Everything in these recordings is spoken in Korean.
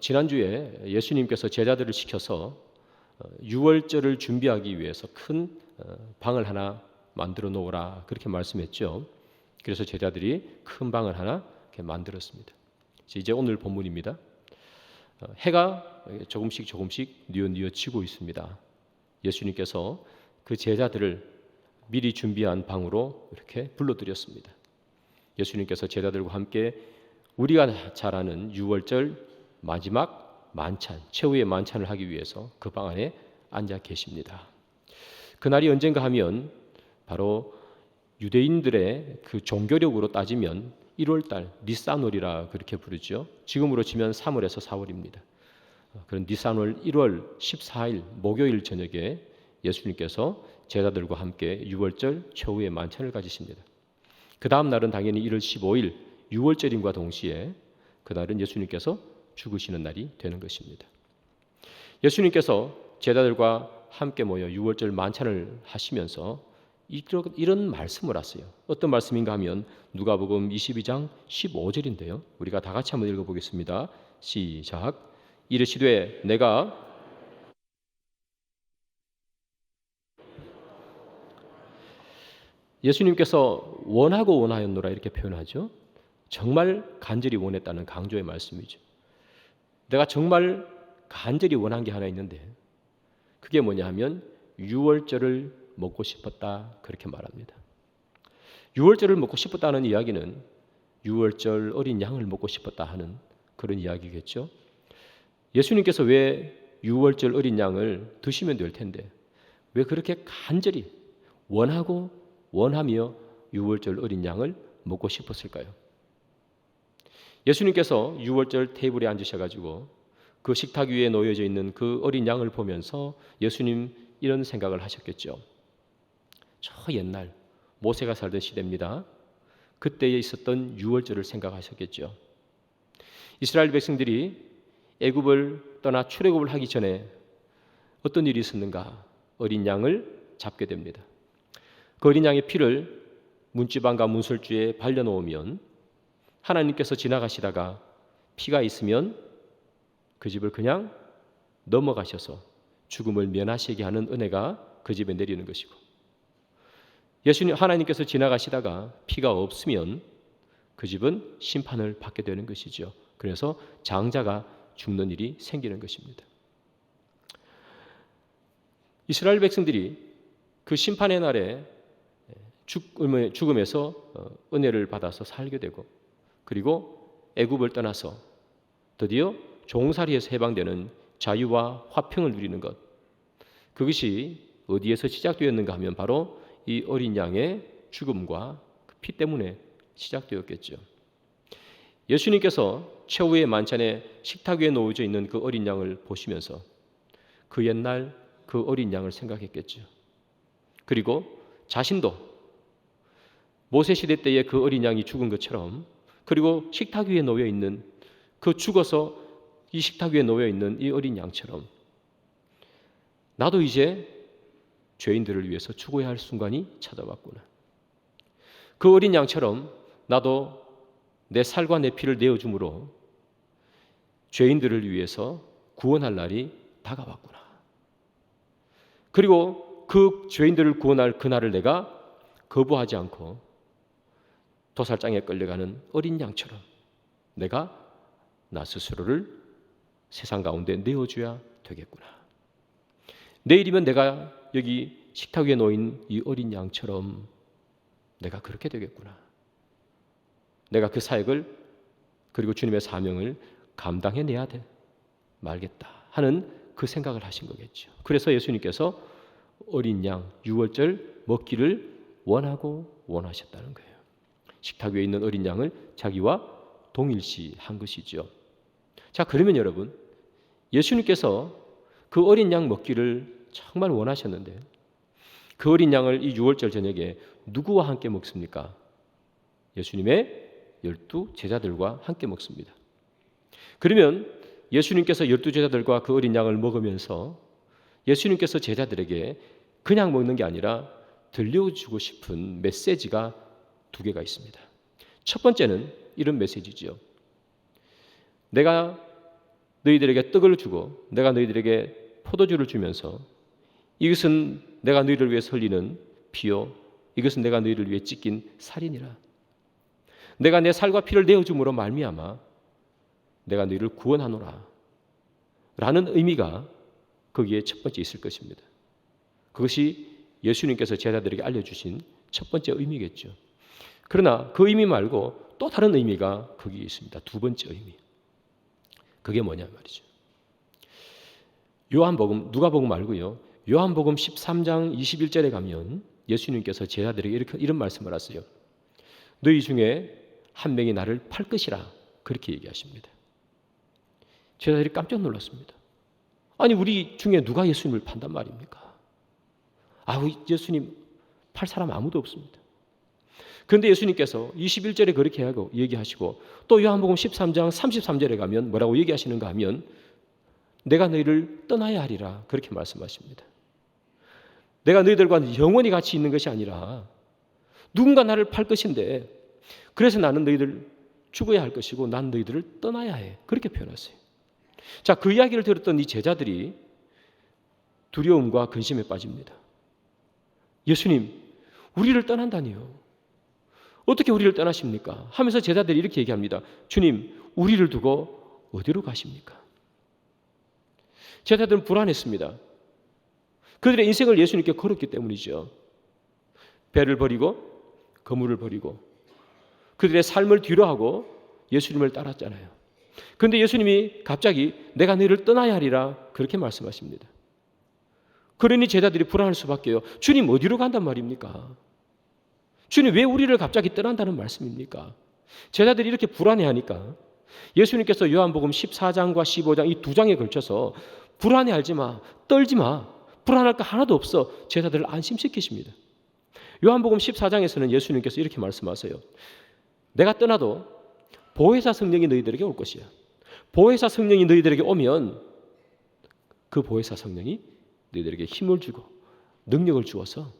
지난주에 예수님께서 제자들을 시켜서 유월절을 준비하기 위해서 큰 방을 하나 만들어 놓으라 그렇게 말씀했죠. 그래서 제자들이 큰 방을 하나 이렇게 만들었습니다. 이제 오늘 본문입니다. 해가 조금씩 뉘어지고 있습니다. 예수님께서 그 제자들을 미리 준비한 방으로 이렇게 불러들였습니다. 예수님께서 제자들과 함께 우리가 잘 아는 유월절 마지막 만찬, 최후의 만찬을 하기 위해서 그 방 안에 앉아 계십니다. 그날이 언젠가 하면 바로 유대인들의 그 종교력으로 따지면 1월달 니산월이라 그렇게 부르죠. 지금으로 치면 3월에서 4월입니다. 그런 니산월 1월 14일 목요일 저녁에 예수님께서 제자들과 함께 유월절 최후의 만찬을 가지십니다. 그 다음 날은 당연히 1월 15일 유월절임과 동시에 그날은 예수님께서 죽으시는 날이 되는 것입니다. 예수님께서 제자들과 함께 모여 유월절 만찬을 하시면서 이런 말씀을 하세요. 어떤 말씀인가 하면 누가복음 22장 15절인데요. 우리가 다 같이 한번 읽어보겠습니다. 시작. 이르시되 내가 예수님께서 원하고 원하였노라 이렇게 표현하죠. 정말 간절히 원했다는 강조의 말씀이죠. 내가 정말 간절히 원한 게 하나 있는데 그게 뭐냐 하면 유월절을 먹고 싶었다 그렇게 말합니다. 유월절을 먹고 싶었다는 이야기는 유월절 어린 양을 먹고 싶었다 하는 그런 이야기겠죠. 예수님께서 왜 유월절 어린 양을 드시면 될 텐데 왜 그렇게 간절히 원하며 유월절 어린 양을 먹고 싶었을까요? 예수님께서 유월절 테이블에 앉으셔가지고 그 식탁 위에 놓여져 있는 그 어린 양을 보면서 예수님 이런 생각을 하셨겠죠. 저 옛날 모세가 살던 시대입니다. 그때에 있었던 유월절을 생각하셨겠죠. 이스라엘 백성들이 애굽을 떠나 출애굽을 하기 전에 어떤 일이 있었는가? 어린 양을 잡게 됩니다. 그 어린 양의 피를 문지방과 문설주에 발려놓으면 하나님께서 지나가시다가 피가 있으면 그 집을 그냥 넘어가셔서 죽음을 면하시게 하는 은혜가 그 집에 내리는 것이고 하나님께서 지나가시다가 피가 없으면 그 집은 심판을 받게 되는 것이죠. 그래서 장자가 죽는 일이 생기는 것입니다. 이스라엘 백성들이 그 심판의 날에 죽음에서 은혜를 받아서 살게 되고 그리고 애굽을 떠나서 드디어 종살이에서 해방되는 자유와 화평을 누리는 것, 그것이 어디에서 시작되었는가 하면 바로 이 어린 양의 죽음과 그 피 때문에 시작되었겠죠. 예수님께서 최후의 만찬에 식탁 위에 놓여져 있는 그 어린 양을 보시면서 그 옛날 그 어린 양을 생각했겠죠. 그리고 자신도 모세 시대 때의 그 어린 양이 죽은 것처럼 그리고 식탁 위에 놓여 있는 그 죽어서 이 식탁 위에 놓여 있는 이 어린 양처럼 나도 이제 죄인들을 위해서 죽어야 할 순간이 찾아왔구나. 그 어린 양처럼 나도 내 살과 내 피를 내어줌으로 죄인들을 위해서 구원할 날이 다가왔구나. 그리고 그 죄인들을 구원할 그날을 내가 거부하지 않고 도살장에 끌려가는 어린 양처럼 내가 나 스스로를 세상 가운데 내어줘야 되겠구나. 내일이면 내가 여기 식탁 위에 놓인 이 어린 양처럼 내가 그렇게 되겠구나. 내가 그 사역을 그리고 주님의 사명을 감당해내야 돼 말겠다 하는 그 생각을 하신 거겠죠. 그래서 예수님께서 어린 양 유월절 먹기를 원하셨다는 거예요. 식탁 위에 있는 어린 양을 자기와 동일시한 것이죠. 자, 그러면 여러분 예수님께서 그 어린 양 먹기를 정말 원하셨는데 그 어린 양을 이 유월절 저녁에 누구와 함께 먹습니까? 예수님의 12 제자들과 함께 먹습니다. 그러면 예수님께서 12제자들과 그 어린 양을 먹으면서 예수님께서 제자들에게 그냥 먹는 게 아니라 들려주고 싶은 메시지가 2개가 있습니다. 첫 번째는 이런 메시지죠. 내가 너희들에게 떡을 주고 내가 너희들에게 포도주를 주면서 이것은 내가 너희를 위해 흘리는 피요 이것은 내가 너희를 위해 찢긴 살이니라. 내가 내 살과 피를 내어줌으로 말미암아 내가 너희를 구원하노라 라는 의미가 거기에 첫 번째 있을 것입니다. 그것이 예수님께서 제자들에게 알려주신 첫 번째 의미겠죠. 그러나 그 의미 말고 또 다른 의미가 거기에 있습니다. 두 번째 의미. 그게 뭐냐 말이죠. 요한복음, 누가복음 말고요. 요한복음 13장 21절에 가면 예수님께서 제자들에게 이런 말씀을 하세요. 너희 중에 한 명이 나를 팔 것이라 그렇게 얘기하십니다. 제자들이 깜짝 놀랐습니다. 아니 우리 중에 누가 예수님을 판단 말입니까? 예수님 팔 사람 아무도 없습니다. 그런데 예수님께서 21절에 그렇게 하고 얘기하시고 또 요한복음 13장 33절에 가면 뭐라고 얘기하시는가 하면 내가 너희를 떠나야 하리라 그렇게 말씀하십니다. 내가 너희들과 영원히 같이 있는 것이 아니라 누군가 나를 팔 것인데 그래서 나는 너희들 죽어야 할 것이고 난 너희들을 떠나야 해 그렇게 표현하세요. 자, 그 이야기를 들었던 이 제자들이 두려움과 근심에 빠집니다. 예수님, 우리를 떠난다니요. 어떻게 우리를 떠나십니까? 하면서 제자들이 이렇게 얘기합니다. 주님, 우리를 두고 어디로 가십니까? 제자들은 불안했습니다. 그들의 인생을 예수님께 걸었기 때문이죠. 배를 버리고 거물을 버리고 그들의 삶을 뒤로하고 예수님을 따랐잖아요. 그런데 예수님이 갑자기 내가 너희를 떠나야 하리라 그렇게 말씀하십니다. 그러니 제자들이 불안할 수밖에요. 주님 어디로 간단 말입니까? 주님 왜 우리를 갑자기 떠난다는 말씀입니까? 제자들이 이렇게 불안해하니까 예수님께서 요한복음 14장과 15장 이 두 장에 걸쳐서 불안해하지 마, 떨지 마, 불안할 거 하나도 없어 제자들을 안심시키십니다. 요한복음 14장에서는 예수님께서 이렇게 말씀하세요. 내가 떠나도 보혜사 성령이 너희들에게 올 것이야. 보혜사 성령이 너희들에게 오면 그 보혜사 성령이 너희들에게 힘을 주고 능력을 주어서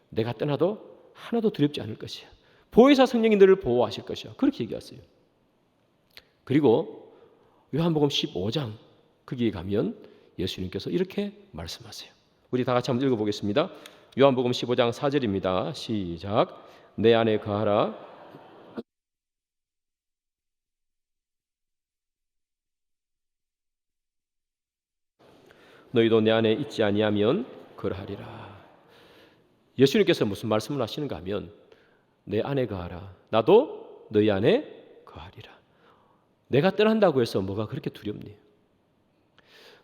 내가 떠나도 하나도 두렵지 않을 것이야. 보혜사 성령이 너를 보호하실 것이야. 그렇게 얘기하세요. 그리고 요한복음 15장 거기에 가면 예수님께서 이렇게 말씀하세요. 우리 다 같이 한번 읽어보겠습니다. 요한복음 15장 4절입니다. 시작. 내 안에 거하라. 너희도 내 안에 있지 아니하면 그러하리라. 예수님께서 무슨 말씀을 하시는가 하면 내 안에 거하라. 나도 너희 안에 거하리라. 내가 떠난다고 해서 뭐가 그렇게 두렵니?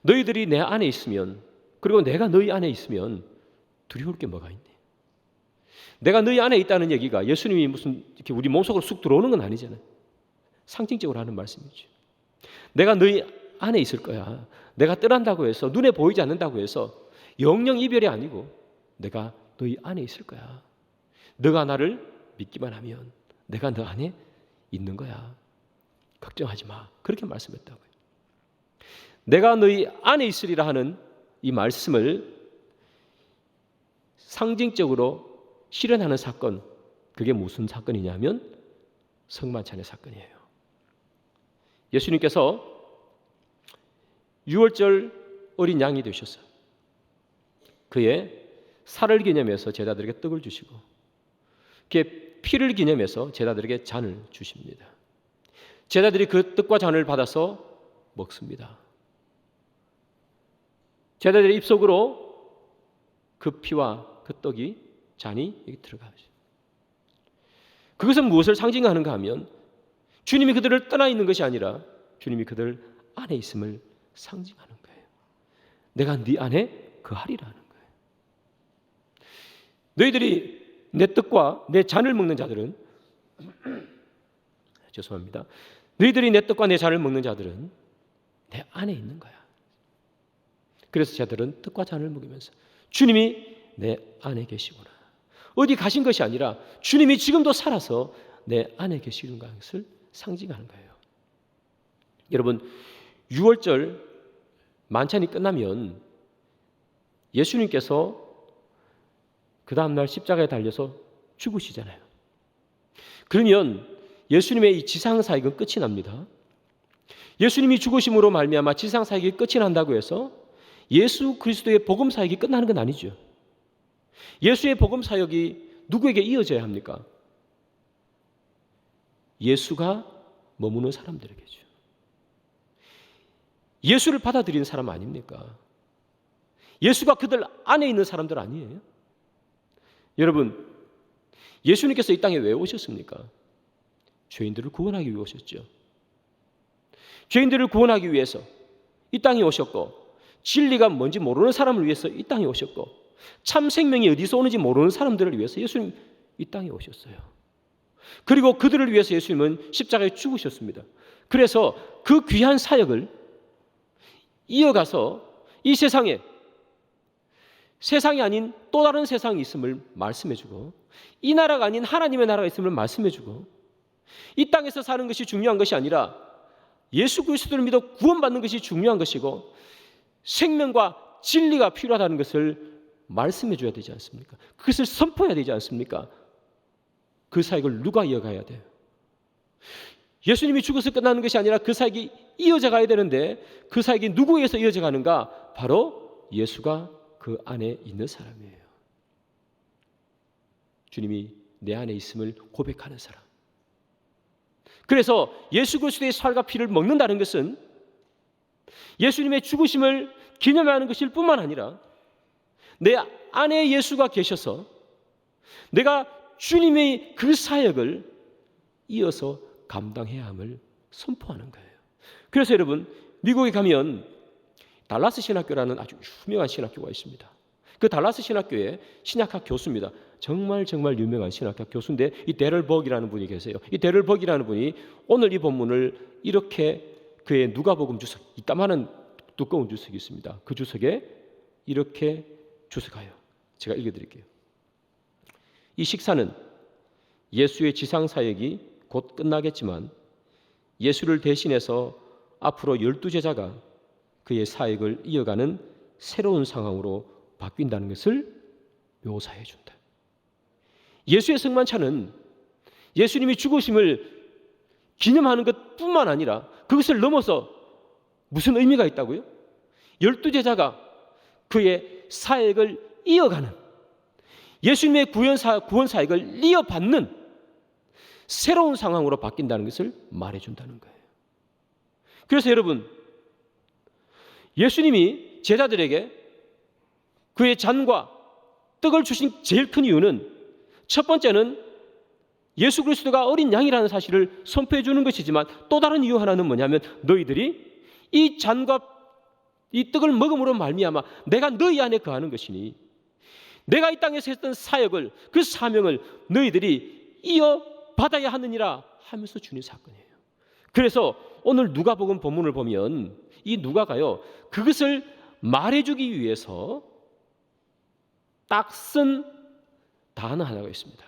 너희들이 내 안에 있으면 그리고 내가 너희 안에 있으면 두려울 게 뭐가 있니? 내가 너희 안에 있다는 얘기가 예수님이 무슨 이렇게 우리 몸속으로 쑥 들어오는 건 아니잖아요. 상징적으로 하는 말씀이죠. 내가 너희 안에 있을 거야. 내가 떠난다고 해서 눈에 보이지 않는다고 해서 영영 이별이 아니고 내가 너희 안에 있을 거야. 너가 나를 믿기만 하면 내가 너 안에 있는 거야. 걱정하지 마. 그렇게 말씀했다고요. 내가 너희 안에 있으리라 하는 이 말씀을 상징적으로 실현하는 사건, 그게 무슨 사건이냐면 성만찬의 사건이에요. 예수님께서 6월절 어린 양이 되셨어요. 그의 살을 기념해서 제자들에게 떡을 주시고 그의 피를 기념해서 제자들에게 잔을 주십니다. 제자들이 그 떡과 잔을 받아서 먹습니다. 제자들의 입속으로 그 피와 그 떡이 잔이 여기 들어가죠. 그것은 무엇을 상징하는가 하면 주님이 그들을 떠나 있는 것이 아니라 주님이 그들 안에 있음을 상징하는 거예요. 내가 네 안에 거하리라는 거예요. 너희들이 내 떡과 내 잔을 먹는 자들은 죄송합니다. 너희들이 내 떡과 내 잔을 먹는 자들은 내 안에 있는 거야. 그래서 제자들은 떡과 잔을 먹으면서 주님이 내 안에 계시구나. 어디 가신 것이 아니라 주님이 지금도 살아서 내 안에 계시는 것을 상징하는 거예요. 여러분 6월절 만찬이 끝나면 예수님께서 그 다음날 십자가에 달려서 죽으시잖아요. 그러면 예수님의 이 지상 사역은 끝이 납니다. 예수님이 죽으심으로 말미암아 지상 사역이 끝이 난다고 해서 예수 그리스도의 복음 사역이 끝나는 건 아니죠. 예수의 복음 사역이 누구에게 이어져야 합니까? 예수가 머무는 사람들에게죠. 예수를 받아들인 사람 아닙니까? 예수가 그들 안에 있는 사람들 아니에요? 여러분, 예수님께서 이 땅에 왜 오셨습니까? 죄인들을 구원하기 위해 오셨죠. 죄인들을 구원하기 위해서 이 땅에 오셨고, 진리가 뭔지 모르는 사람을 위해서 이 땅에 오셨고, 참 생명이 어디서 오는지 모르는 사람들을 위해서 예수님 이 땅에 오셨어요. 그리고 그들을 위해서 예수님은 십자가에 죽으셨습니다. 그래서 그 귀한 사역을 이어가서 이 세상에 세상이 아닌 또 다른 세상이 있음을 말씀해주고, 이 나라가 아닌 하나님의 나라가 있음을 말씀해주고, 이 땅에서 사는 것이 중요한 것이 아니라 예수 그리스도를 믿어 구원받는 것이 중요한 것이고 생명과 진리가 필요하다는 것을 말씀해줘야 되지 않습니까? 그것을 선포해야 되지 않습니까? 그 사역을 누가 이어가야 돼요? 예수님이 죽어서 끝나는 것이 아니라 그 사역이 이어져 가야 되는데, 그 사역이 누구에 의해서 이어져 가는가? 바로 예수가 그 안에 있는 사람이에요. 주님이 내 안에 있음을 고백하는 사람. 그래서 예수 그리스도의 살과 피를 먹는다는 것은 예수님의 죽으심을 기념하는 것일 뿐만 아니라 내 안에 예수가 계셔서 내가 주님의 그 사역을 이어서 감당해야 함을 선포하는 거예요. 그래서 여러분, 미국에 가면 달라스 신학교라는 아주 유명한 신학교가 있습니다. 그 달라스 신학교의 신약학 교수입니다. 정말 유명한 신학학 교수인데, 이 데럴 버기라는 분이 계세요. 이 데럴 버기라는 분이 오늘 이 본문을 이렇게 그의 누가복음 주석, 이따만한 두꺼운 주석이 있습니다. 그 주석에 이렇게 주석하여 제가 읽어드릴게요. 이 식사는 예수의 지상 사역이 곧 끝나겠지만 예수를 대신해서 앞으로 12제자가 그의 사역을 이어가는 새로운 상황으로 바뀐다는 것을 묘사해 준다. 예수의 성만찬은 예수님이 죽으심을 기념하는 것뿐만 아니라 그것을 넘어서 무슨 의미가 있다고요? 12제자가 그의 사역을 이어가는, 예수님의 구원 사역을 이어받는 새로운 상황으로 바뀐다는 것을 말해준다는 거예요. 그래서 여러분, 예수님이 제자들에게 그의 잔과 떡을 주신 제일 큰 이유는, 첫 번째는 예수 그리스도가 어린 양이라는 사실을 선포해 주는 것이지만, 또 다른 이유 하나는 뭐냐면, 너희들이 이 잔과 이 떡을 먹음으로 말미암아 내가 너희 안에 거하는 것이니 내가 이 땅에서 했던 사역을, 그 사명을 너희들이 이어받아야 하느니라 하면서 주는 사건이에요. 그래서 오늘 누가복음 본문을 보면 이 누가가요, 그것을 말해주기 위해서 딱 쓴 단어 하나가 있습니다.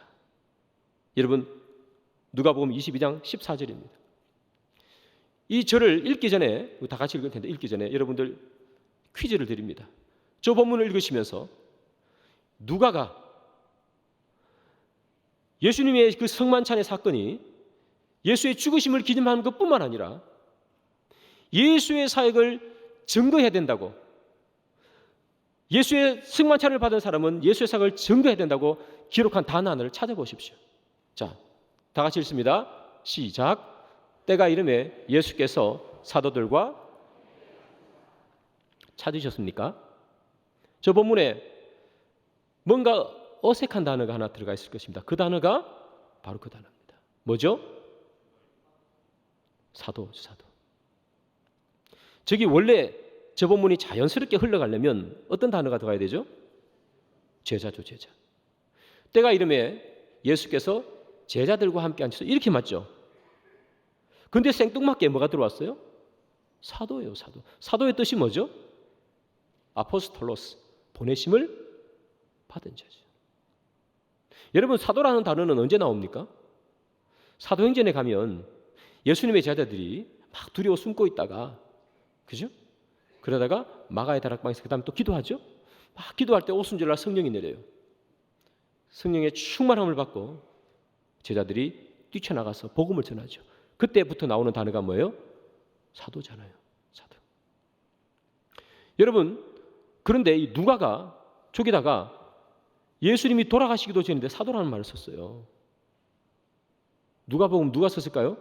여러분, 누가복음 22장 14절입니다. 이 절을 읽기 전에, 다 같이 읽을 텐데 읽기 전에 여러분들 퀴즈를 드립니다. 저 본문을 읽으시면서 누가가 예수님의 그 성만찬의 사건이 예수의 죽으심을 기념하는 것뿐만 아니라 예수의 사역을 증거해야 된다고, 예수의 성만찬을 받은 사람은 예수의 사역을 증거해야 된다고 기록한 단어 하나를 찾아보십시오. 자, 다 같이 읽습니다. 시작. 때가 이름에 예수께서 사도들과, 찾으셨습니까? 저 본문에 뭔가 어색한 단어가 하나 들어가 있을 것입니다. 그 단어가 바로 그 단어입니다. 뭐죠? 사도. 저기 원래 저 본문이 자연스럽게 흘러가려면 어떤 단어가 들어가야 되죠? 제자죠, 제자. 때가 이름에 예수께서 제자들과 함께 앉혀서, 이렇게 맞죠? 근데 생뚱맞게 뭐가 들어왔어요? 사도예요, 사도. 사도의 뜻이 뭐죠? 아포스톨로스, 보내심을 받은 자죠. 여러분, 사도라는 단어는 언제 나옵니까? 사도행전에 가면 예수님의 제자들이 막 두려워 숨고 있다가, 그죠? 그러다가 마가의 다락방에서 그 다음에 또 기도하죠? 막 기도할 때 오순절날 성령이 내려요. 성령의 충만함을 받고 제자들이 뛰쳐나가서 복음을 전하죠. 그때부터 나오는 단어가 뭐예요? 사도잖아요. 사도. 여러분, 그런데 이 누가가 저기다가 예수님이 돌아가시기도 전인데 사도라는 말을 썼어요. 누가복음 누가 썼을까요?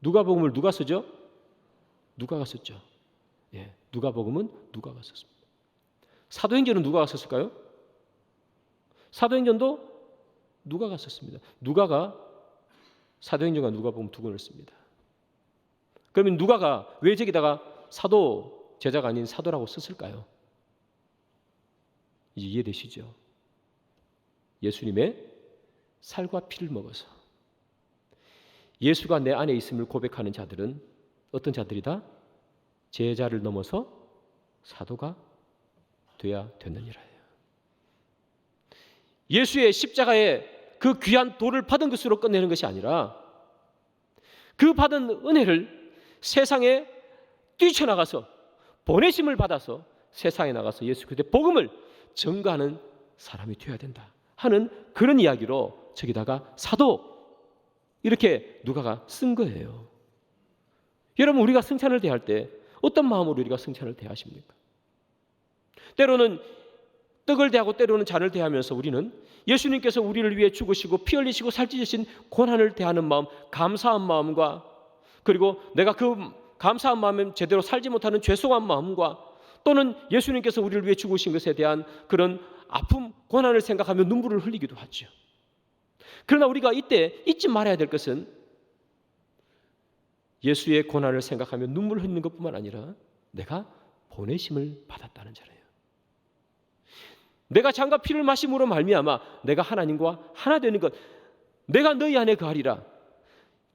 누가복음을 누가 쓰죠? 누가가 썼죠. 예, 누가복음은 누가가 썼습니다. 사도행전은 누가가 썼을까요? 사도행전도 누가가 썼습니다. 누가가 사도행전과 누가복음 두 권을 씁니다. 그러면 누가가 왜 저기다가 사도 제자가 아닌 사도라고 썼을까요? 이제 이해되시죠? 예수님의 살과 피를 먹어서 예수가 내 안에 있음을 고백하는 자들은 어떤 자들이다? 제자를 넘어서 사도가 돼야 되느니라. 예수의 십자가의 그 귀한 도를 받은 것으로 끝내는 것이 아니라 그 받은 은혜를 세상에 뛰쳐나가서 보내심을 받아서 세상에 나가서 예수 그리스도의 복음을 전가하는 사람이 되어야 된다 하는 그런 이야기로 저기다가 사도 이렇게 누가가 쓴 거예요. 여러분, 우리가 승찬을 대할 때 어떤 마음으로 우리가 승찬을 대하십니까? 때로는 떡을 대하고 때로는 잔을 대하면서 우리는 예수님께서 우리를 위해 죽으시고 피 흘리시고 살찌으신 고난을 대하는 마음, 감사한 마음과 그리고 내가 그 감사한 마음에 제대로 살지 못하는 죄송한 마음과 또는 예수님께서 우리를 위해 죽으신 것에 대한 그런 아픔, 고난을 생각하며 눈물을 흘리기도 하죠. 그러나 우리가 이때 잊지 말아야 될 것은 예수의 고난을 생각하며 눈물을 흘리는 것뿐만 아니라 내가 보내심을 받았다는 자예요. 내가 장과 피를 마심으로 말미암아 내가 하나님과 하나 되는 것, 내가 너희 안에 거하리라.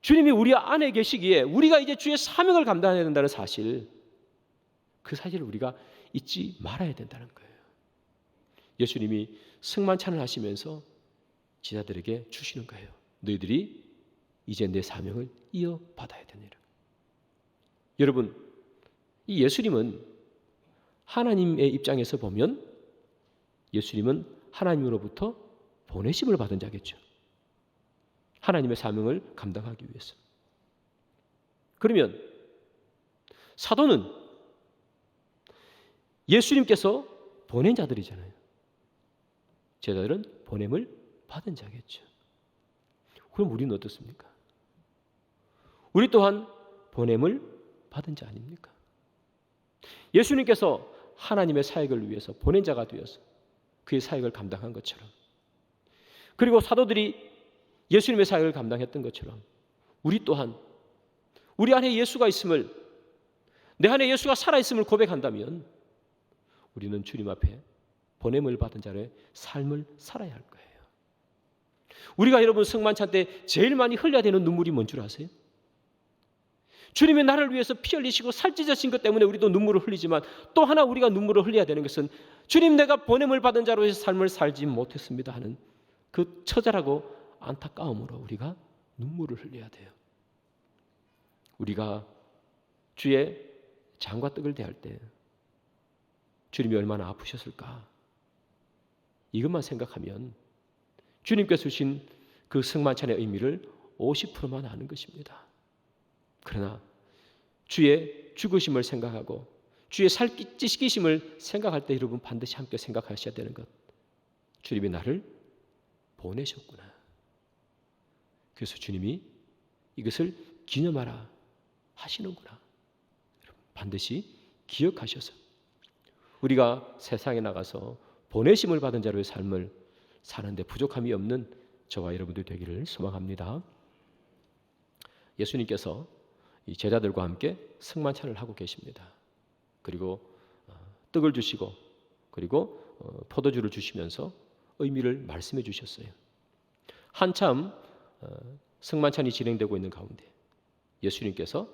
주님이 우리 안에 계시기에 우리가 이제 주의 사명을 감당해야 된다는 사실, 그 사실을 우리가 잊지 말아야 된다는 거예요. 예수님이 승만찬을 하시면서 제자들에게 주시는 거예요. 너희들이 이제 내 사명을 이어받아야 되느니라. 여러분, 이 예수님은 하나님의 입장에서 보면 예수님은 하나님으로부터 보내심을 받은 자겠죠. 하나님의 사명을 감당하기 위해서. 그러면 사도는 예수님께서 보낸 자들이잖아요. 제자들은 보냄을 받은 자겠죠. 그럼 우리는 어떻습니까? 우리 또한 보냄을 받은 자 아닙니까? 예수님께서 하나님의 사역을 위해서 보낸 자가 되어서 그의 사역을 감당한 것처럼, 그리고 사도들이 예수님의 사역을 감당했던 것처럼 우리 또한 우리 안에 예수가 있음을, 내 안에 예수가 살아있음을 고백한다면 우리는 주님 앞에 보냄을 받은 자의 삶을 살아야 할 거예요. 우리가 여러분 승만찬 때 제일 많이 흘려야 되는 눈물이 뭔 줄 아세요? 주님이 나를 위해서 피 흘리시고 살찌으신 것 때문에 우리도 눈물을 흘리지만 또 하나 우리가 눈물을 흘려야 되는 것은 주님, 내가 보냄을 받은 자로의 삶을 살지 못했습니다 하는 그 처절하고 안타까움으로 우리가 눈물을 흘려야 돼요. 우리가 주의 장과 떡을 대할 때 주님이 얼마나 아프셨을까, 이것만 생각하면 주님께서 주신 그 승만찬의 의미를 50%만 아는 것입니다. 그러나 주의 죽으심을 생각하고 주의 살찌시기심을 생각할 때 여러분 반드시 함께 생각하셔야 되는 것, 주님이 나를 보내셨구나. 그래서 주님이 이것을 기념하라 하시는구나. 여러분 반드시 기억하셔서 우리가 세상에 나가서 보내심을 받은 자로의 삶을 사는데 부족함이 없는 저와 여러분들 되기를 소망합니다. 예수님께서 이 제자들과 함께 승만찬을 하고 계십니다. 그리고 떡을 주시고 그리고 포도주를 주시면서 의미를 말씀해 주셨어요. 한참 승만찬이 진행되고 있는 가운데 예수님께서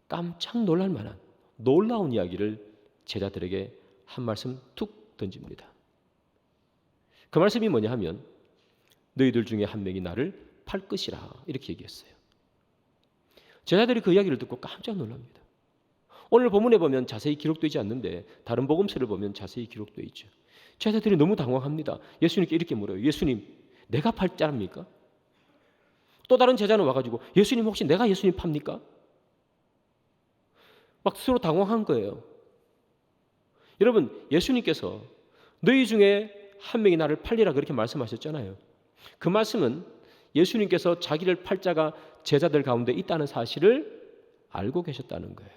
깜짝 놀랄 만한 놀라운 이야기를 제자들에게 한 말씀 툭 던집니다. 그 말씀이 뭐냐 하면 너희들 중에 한 명이 나를 팔 것이라 이렇게 얘기했어요. 제자들이 그 이야기를 듣고 깜짝 놀랍니다. 오늘 본문에 보면 자세히 기록되지 않는데 다른 복음서를 보면 자세히 기록되어 있죠. 제자들이 너무 당황합니다. 예수님께 이렇게 물어요. 예수님, 내가 팔 자입니까? 또 다른 제자는 와가지고 예수님 혹시 내가 예수님 팝니까? 막 서로 당황한 거예요. 여러분, 예수님께서 너희 중에 한 명이 나를 팔리라 그렇게 말씀하셨잖아요. 그 말씀은 예수님께서 자기를 팔 자가 제자들 가운데 있다는 사실을 알고 계셨다는 거예요.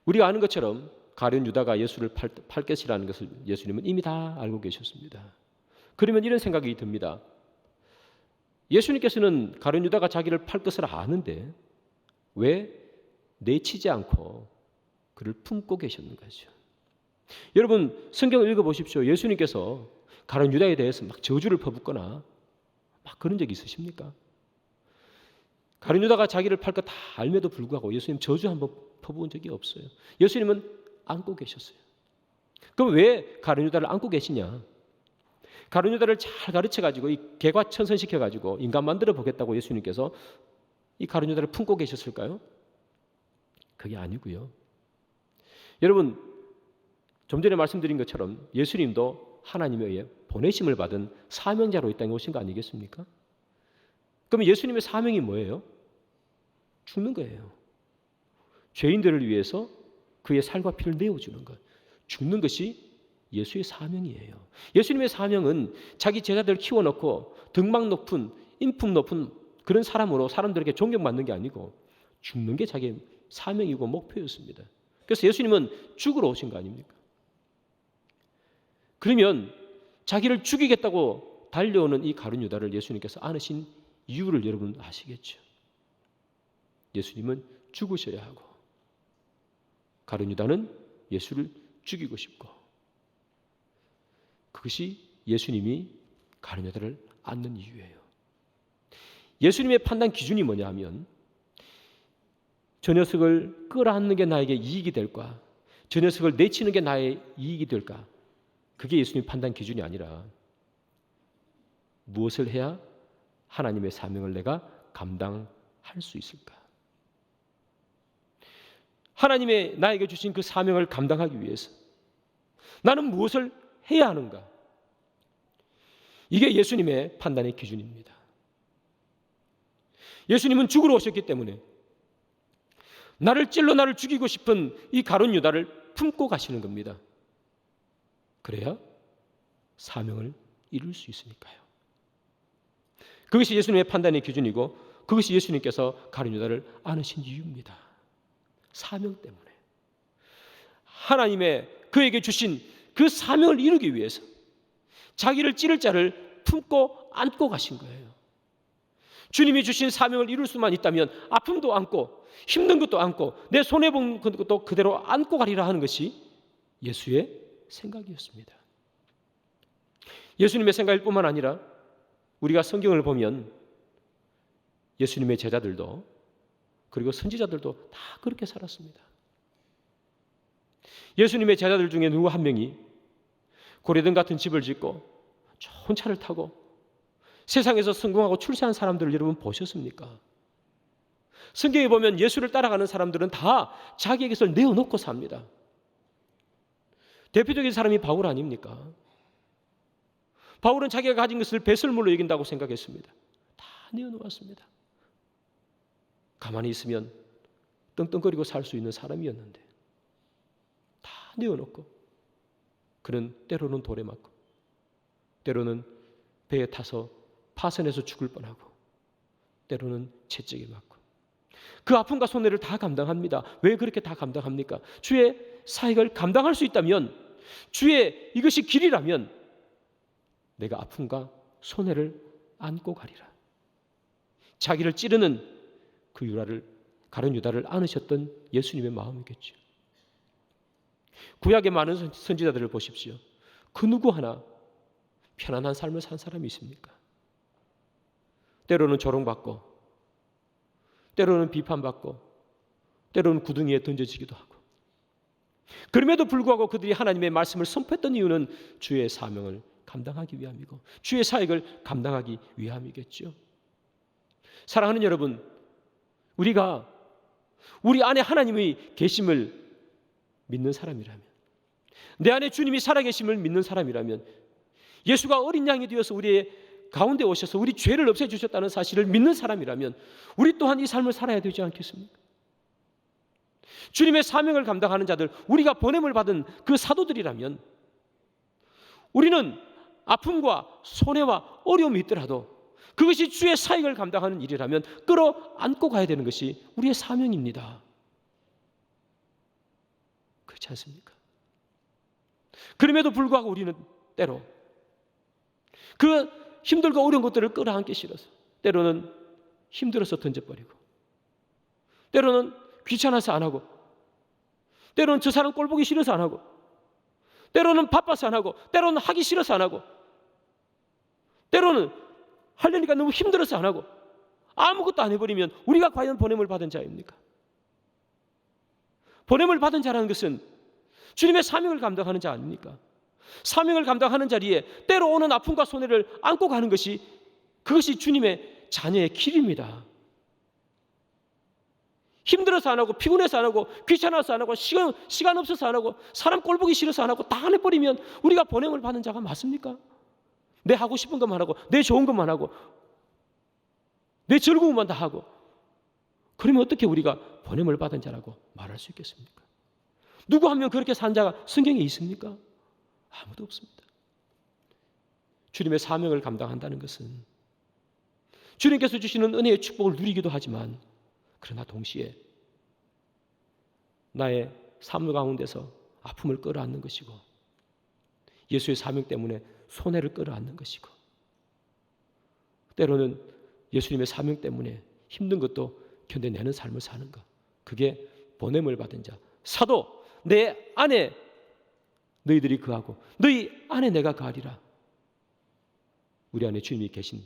우리가 아는 것처럼 가룟 유다가 예수를 팔 것이라는 것을 예수님은 이미 다 알고 계셨습니다. 그러면 이런 생각이 듭니다. 예수님께서는 가룟 유다가 자기를 팔 것을 아는데 왜 내치지 않고 그를 품고 계셨는 거죠. 여러분, 성경을 읽어보십시오. 예수님께서 가룟 유다에 대해서 막 저주를 퍼붓거나 막 그런 적이 있으십니까? 가룟 유다가 자기를 팔 것 다 알매도 불구하고 예수님 저주 한번 퍼부은 적이 없어요. 예수님은 안고 계셨어요. 그럼 왜 가룟 유다를 안고 계시냐? 가룟 유다를 잘 가르쳐가지고 이 개과천선시켜가지고 인간 만들어 보겠다고 예수님께서 이 가룟 유다를 품고 계셨을까요? 그게 아니고요. 여러분, 좀 전에 말씀드린 것처럼 예수님도 하나님에 의해 보내심을 받은 사명자로 이 땅에 오신 거 아니겠습니까? 그럼 예수님의 사명이 뭐예요? 죽는 거예요. 죄인들을 위해서 그의 살과 피를 내어주는 것. 죽는 것이 예수의 사명이에요. 예수님의 사명은 자기 제자들을 키워놓고 등막 높은, 인품 높은 그런 사람으로 사람들에게 존경받는 게 아니고 죽는 게 자기의 사명이고 목표였습니다. 그래서 예수님은 죽으러 오신 거 아닙니까? 그러면 자기를 죽이겠다고 달려오는 이 가룟 유다를 예수님께서 안으신 이유를 여러분 아시겠죠? 예수님은 죽으셔야 하고 가룟 유다는 예수를 죽이고 싶고 그것이 예수님이 가룟 유다를 안는 이유예요. 예수님의 판단 기준이 뭐냐 하면 저 녀석을 끌어안는 게 나에게 이익이 될까? 저 녀석을 내치는 게 나의 이익이 될까? 그게 예수님의 판단 기준이 아니라 무엇을 해야 하나님의 사명을 내가 감당할 수 있을까? 하나님의 나에게 주신 그 사명을 감당하기 위해서 나는 무엇을 해야 하는가? 이게 예수님의 판단의 기준입니다. 예수님은 죽으러 오셨기 때문에 나를 찔러 나를 죽이고 싶은 이 가룟 유다를 품고 가시는 겁니다. 그래야 사명을 이룰 수 있으니까요. 그것이 예수님의 판단의 기준이고 그것이 예수님께서 가룟 유다를 안으신 이유입니다. 사명 때문에. 하나님의 그에게 주신 그 사명을 이루기 위해서 자기를 찌를 자를 품고 안고 가신 거예요. 주님이 주신 사명을 이룰 수만 있다면 아픔도 안고 힘든 것도 안고 내 손해본 것도 그대로 안고 가리라 하는 것이 예수의 생각이었습니다. 예수님의 생각일 뿐만 아니라 우리가 성경을 보면 예수님의 제자들도 그리고 선지자들도 다 그렇게 살았습니다. 예수님의 제자들 중에 누구 한 명이 고레등 같은 집을 짓고 좋은 차를 타고 세상에서 성공하고 출세한 사람들을 여러분 보셨습니까? 성경에 보면 예수를 따라가는 사람들은 다 자기의 것을 내어놓고 삽니다. 대표적인 사람이 바울 아닙니까? 바울은 자기가 가진 것을 배설물로 여긴다고 생각했습니다. 다 내어놓았습니다. 가만히 있으면 떵떵거리고 살 수 있는 사람이었는데 다 내어놓고 그는 때로는 돌에 맞고 때로는 배에 타서 파선해서 죽을 뻔하고 때로는 채찍에 맞고 그 아픔과 손해를 다 감당합니다. 왜 그렇게 다 감당합니까? 주의 사역을 감당할 수 있다면 주의 이것이 길이라면 내가 아픔과 손해를 안고 가리라. 자기를 찌르는 그 가룟 유다를 안으셨던 예수님의 마음이겠죠. 구약의 많은 선지자들을 보십시오. 그 누구 하나 편안한 삶을 산 사람이 있습니까? 때로는 조롱받고 때로는 비판받고 때로는 구덩이에 던져지기도 하고 그럼에도 불구하고 그들이 하나님의 말씀을 선포했던 이유는 주의 사명을 감당하기 위함이고 주의 사역을 감당하기 위함이겠죠. 사랑하는 여러분, 우리가 우리 안에 하나님의 계심을 믿는 사람이라면 내 안에 주님이 살아계심을 믿는 사람이라면 예수가 어린 양이 되어서 우리의 가운데 오셔서 우리 죄를 없애주셨다는 사실을 믿는 사람이라면 우리 또한 이 삶을 살아야 되지 않겠습니까? 주님의 사명을 감당하는 자들, 우리가 보냄을 받은 그 사도들이라면 우리는 아픔과 손해와 어려움이 있더라도 그것이 주의 사역을 감당하는 일이라면 끌어안고 가야 되는 것이 우리의 사명입니다. 그렇지 않습니까? 그럼에도 불구하고 우리는 때로 그 힘들고 어려운 것들을 끌어안기 싫어서 때로는 힘들어서 던져버리고 때로는 귀찮아서 안 하고 때로는 저 사람 꼴 보기 싫어서 안 하고 때로는 바빠서 안 하고 때로는 하기 싫어서 안 하고 때로는 하려니까 너무 힘들어서 안 하고 아무것도 안 해버리면 우리가 과연 보냄을 받은 자입니까? 보냄을 받은 자라는 것은 주님의 사명을 감당하는 자 아닙니까? 사명을 감당하는 자리에 때로 오는 아픔과 손해를 안고 가는 것이 그것이 주님의 자녀의 길입니다. 힘들어서 안 하고 피곤해서 안 하고 귀찮아서 안 하고 시간 없어서 안 하고 사람 꼴 보기 싫어서 안 하고 다 안 해버리면 우리가 보냄을 받은 자가 맞습니까? 내 하고 싶은 것만 하고 내 좋은 것만 하고 내 즐거움만 다 하고 그러면 어떻게 우리가 보냄을 받은 자라고 말할 수 있겠습니까? 누구 한 명 그렇게 산 자가 성경에 있습니까? 아무도 없습니다. 주님의 사명을 감당한다는 것은 주님께서 주시는 은혜의 축복을 누리기도 하지만 그러나 동시에 나의 삶 가운데서 아픔을 끌어안는 것이고 예수의 사명 때문에 손해를 끌어안는 것이고 때로는 예수님의 사명 때문에 힘든 것도 견뎌내는 삶을 사는 것, 그게 보냄을 받은 자. 사도 내 안에 너희들이 거하고 너희 안에 내가 거하리라. 우리 안에 주님이 계신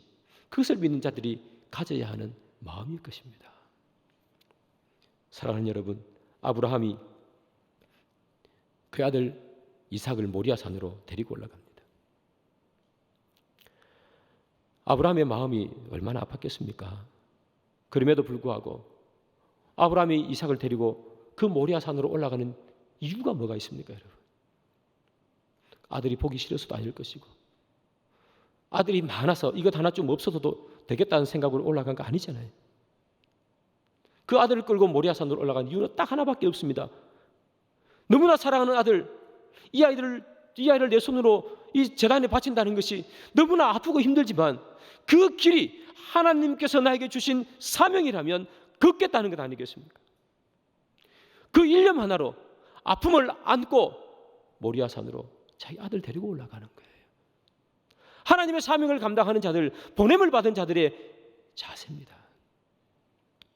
그것을 믿는 자들이 가져야 하는 마음일 것입니다. 사랑하는 여러분, 아브라함이 그 아들 이삭을 모리아산으로 데리고 올라갑니다. 아브라함의 마음이 얼마나 아팠겠습니까? 그럼에도 불구하고 아브라함이 이삭을 데리고 그 모리아산으로 올라가는 이유가 뭐가 있습니까, 여러분? 아들이 보기 싫어서도 아닐 것이고 아들이 많아서 이것 하나 좀 없어도 되겠다는 생각으로 올라간 거 아니잖아요. 그 아들을 끌고 모리아산으로 올라간 이유는 딱 하나밖에 없습니다. 너무나 사랑하는 아들, 이 아이를 내 손으로 이 제단에 바친다는 것이 너무나 아프고 힘들지만 그 길이 하나님께서 나에게 주신 사명이라면 걷겠다는 것 아니겠습니까? 그 일념 하나로 아픔을 안고 모리아산으로 자기 아들 데리고 올라가는 거예요. 하나님의 사명을 감당하는 자들, 보냄을 받은 자들의 자세입니다.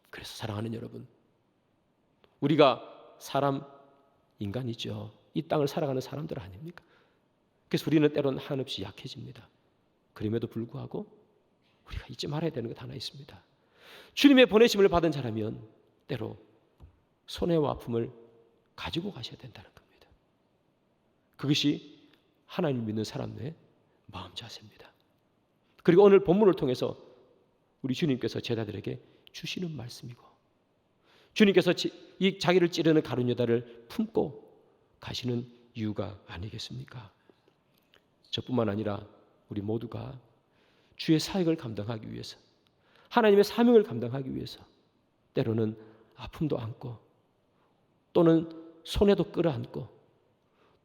그래서 사랑하는 여러분, 우리가 사람, 인간이죠. 이 땅을 살아가는 사람들 아닙니까? 그래서 우리는 때로는 한없이 약해집니다. 그럼에도 불구하고 우리가 잊지 말아야 되는 것 하나 있습니다. 주님의 보내심을 받은 자라면 때로 손해와 아픔을 가지고 가셔야 된다는 겁니다. 그것이 하나님 믿는 사람의 마음 자세입니다. 그리고 오늘 본문을 통해서 우리 주님께서 제자들에게 주시는 말씀이고 주님께서 이 자기를 찌르는 가룟 유다를 품고 가시는 이유가 아니겠습니까? 저뿐만 아니라 우리 모두가 주의 사역을 감당하기 위해서 하나님의 사명을 감당하기 위해서 때로는 아픔도 안고 또는 손해도 끌어안고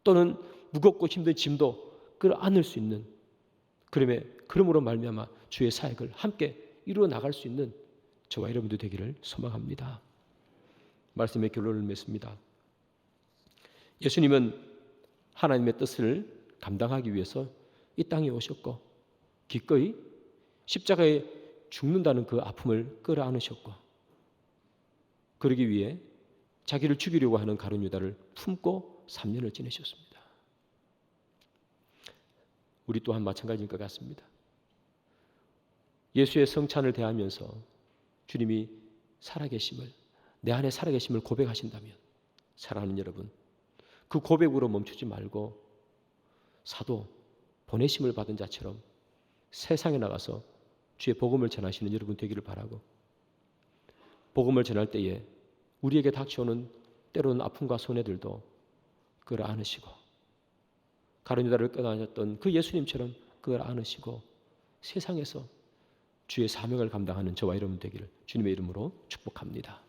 또는 무겁고 힘든 짐도 끌어안을 수 있는 그러므로 말미암아 주의 사역을 함께 이루어 나갈 수 있는 저와 여러분들 되기를 소망합니다. 말씀의 결론을 맺습니다. 예수님은 하나님의 뜻을 감당하기 위해서 이 땅에 오셨고 기꺼이 십자가에 죽는다는 그 아픔을 끌어안으셨고 그러기 위해 자기를 죽이려고 하는 가룟 유다를 품고 3년을 지내셨습니다. 우리 또한 마찬가지인 것 같습니다. 예수의 성찬을 대하면서 주님이 살아계심을 내 안에 살아계심을 고백하신다면 사랑하는 여러분 그 고백으로 멈추지 말고 사도 보내심을 받은 자처럼 세상에 나가서 주의 복음을 전하시는 여러분 되기를 바라고 복음을 전할 때에 우리에게 닥쳐오는 때로는 아픔과 손해들도 끌어안으시고 가룟 유다를 끌어안았던 그 예수님처럼 끌어안으시고 세상에서 주의 사명을 감당하는 저와 여러분 되기를 주님의 이름으로 축복합니다.